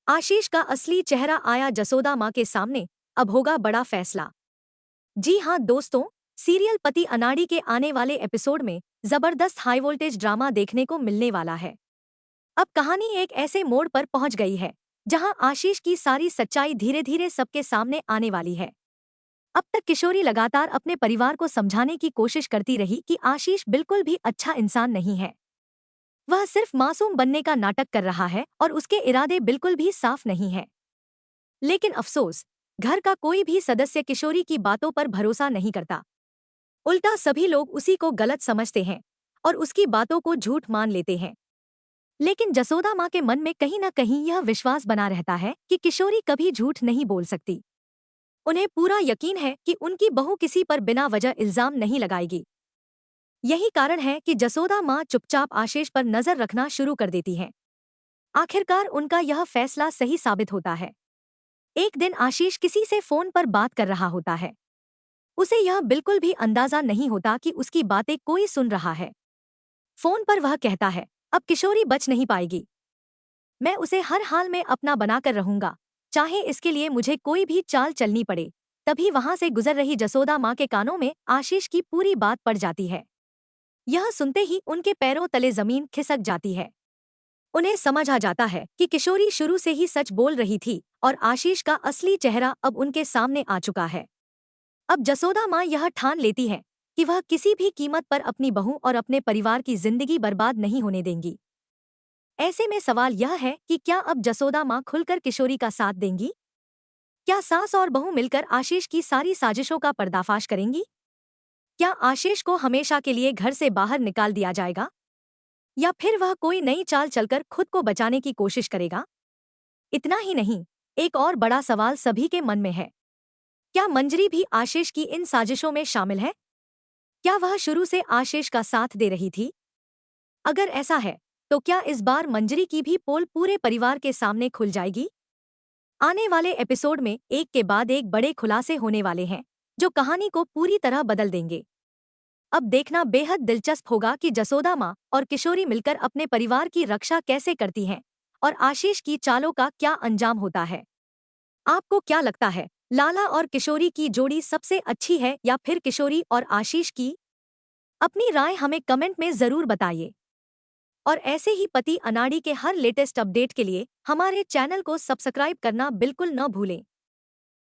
आशीष का असली चेहरा आया जसोदा माँ के सामने। अब होगा बड़ा फैसला। जी हाँ दोस्तों, सीरियल पति अनाड़ी के आने वाले एपिसोड में जबरदस्त हाई वोल्टेज ड्रामा देखने को मिलने वाला है। अब कहानी एक ऐसे मोड़ पर पहुंच गई है जहां आशीष की सारी सच्चाई धीरे धीरे सबके सामने आने वाली है। अब तक किशोरी लगातार अपने परिवार को समझाने की कोशिश करती रही कि आशीष बिल्कुल भी अच्छा इंसान नहीं है। वह सिर्फ मासूम बनने का नाटक कर रहा है और उसके इरादे बिल्कुल भी साफ नहीं है। लेकिन अफसोस, घर का कोई भी सदस्य किशोरी की बातों पर भरोसा नहीं करता। उल्टा सभी लोग उसी को गलत समझते हैं और उसकी बातों को झूठ मान लेते हैं। लेकिन जसोदा माँ के मन में कहीं न कहीं यह विश्वास बना रहता है कि किशोरी कभी झूठ नहीं बोल सकती। उन्हें पूरा यकीन है कि उनकी बहू किसी पर बिना वजह इल्जाम नहीं लगाएगी। यही कारण है कि जसोदा माँ चुपचाप आशीष पर नजर रखना शुरू कर देती हैं। आखिरकार उनका यह फैसला सही साबित होता है। एक दिन आशीष किसी से फोन पर बात कर रहा होता है। उसे यह बिल्कुल भी अंदाजा नहीं होता कि उसकी बातें कोई सुन रहा है। फोन पर वह कहता है, अब किशोरी बच नहीं पाएगी। मैं उसे हर हाल में अपना बनाकर रहूंगा, चाहे इसके लिए मुझे कोई भी चाल चलनी पड़े। तभी वहां से गुजर रही जसोदा माँ के कानों में आशीष की पूरी बात पड़ जाती है। यह सुनते ही उनके पैरों तले जमीन खिसक जाती है। उन्हें समझ आ जाता है कि किशोरी शुरू से ही सच बोल रही थी और आशीष का असली चेहरा अब उनके सामने आ चुका है। अब जसोदा माँ यह ठान लेती है कि वह किसी भी कीमत पर अपनी बहू और अपने परिवार की जिंदगी बर्बाद नहीं होने देंगी। ऐसे में सवाल यह है कि क्या अब जसोदा माँ खुलकर किशोरी का साथ देंगी? क्या सास और बहू मिलकर आशीष की सारी साजिशों का पर्दाफाश करेंगी? क्या आशीष को हमेशा के लिए घर से बाहर निकाल दिया जाएगा? या फिर वह कोई नई चाल चलकर खुद को बचाने की कोशिश करेगा? इतना ही नहीं, एक और बड़ा सवाल सभी के मन में है। क्या मंजरी भी आशीष की इन साजिशों में शामिल है? क्या वह शुरू से आशीष का साथ दे रही थी? अगर ऐसा है, तो क्या इस बार मंजरी की भी पोल पूरे परिवार के सामने खुल जाएगी? आने वाले एपिसोड में एक के बाद एक बड़े खुलासे होने वाले हैं, जो कहानी को पूरी तरह बदल देंगे। अब देखना बेहद दिलचस्प होगा कि जसोदा माँ और किशोरी मिलकर अपने परिवार की रक्षा कैसे करती हैं और आशीष की चालों का क्या अंजाम होता है। आपको क्या लगता है, लाला और किशोरी की जोड़ी सबसे अच्छी है या फिर किशोरी और आशीष की? अपनी राय हमें कमेंट में जरूर बताइए। और ऐसे ही पति अनाड़ी के हर लेटेस्ट अपडेट के लिए हमारे चैनल को सब्सक्राइब करना बिल्कुल न भूलें।